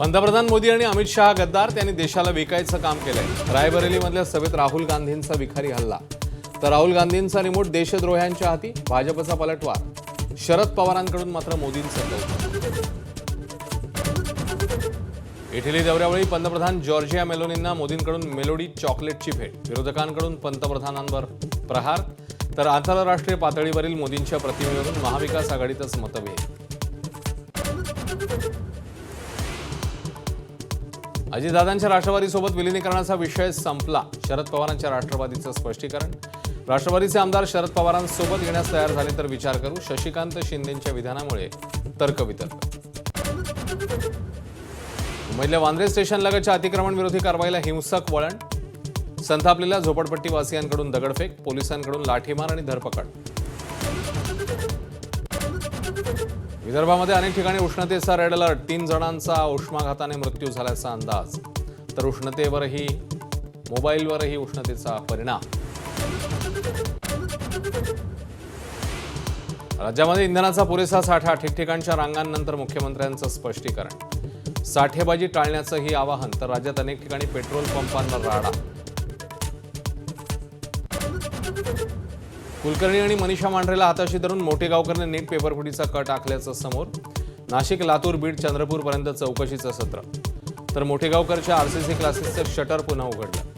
पंतप्रधान मोदी आणि अमित शहा गद्दार, त्यांनी देशाला विकायचं काम केलंय। रायबरेलीमधल्या सभेत राहुल गांधींचा विखारी हल्ला, तर राहुल गांधींचा रिमोट देशद्रोह्यांच्या हाती, भाजपचा पलटवार। शरद पवारांकडून मात्र मोदींचं कौतुक। इटली दौऱ्यावेळी पंतप्रधान जॉर्जिया मेलोनींना मोदींकडून मेलोडी चॉकलेटची भेट, विरोधकांकडून पंतप्रधानांवर प्रहार, तर आंतरराष्ट्रीय पातळीवरील मोदींच्या प्रतिमेवरून महाविकास आघाडीतच मतभेद। अजितदादांच्या राष्ट्रवादीसोबत विलीनीकरणाचा विषय संपला, शरद पवारांच्या राष्ट्रवादीचं स्पष्टीकरण। राष्ट्रवादीचे आमदार शरद पवारांसोबत येण्यास तयार झाले तर विचार करू, शशिकांत शिंदेंच्या विधानामुळे तर्कवितर्क। मुंबईतल्या वांद्रे स्टेशनलगतच्या अतिक्रमण विरोधी कारवाईला हिंसक वळण, संतापलेल्या झोपडपट्टीवासियांकडून दगडफेक, पोलिसांकडून लाठीमार आणि धरपकड। विदर्भामध्ये अनेक ठिकाणी उष्णतेचा रेड अलर्ट, 3 जणांचा उष्माघाताने मृत्यू झाल्याचा अंदाज, तर उष्णतेवरही मोबाईलवरही उष्णतेचा परिणाम। राज्यामध्ये इंधनाचा पुरेसा साठा, ठिकठिकाणच्या रांगांनंतर मुख्यमंत्र्यांचं स्पष्टीकरण। साठेबाजी टाळण्याचंही आवाहन, तर राज्यात अनेक ठिकाणी पेट्रोल पंपांवर राडा। कुलकर्णी आणि मनीषा मांढरेला हाताशी धरून मोठेगावकरने नीट पेपरफुटीचा कट आखल्याचं समोर। नाशिक, लातूर, बीड, चंद्रपूरपर्यंत चौकशीचं सत्र, तर मोठेगावकरच्या आरसीसी क्लासेसचं शटर पुन्हा उघडलं।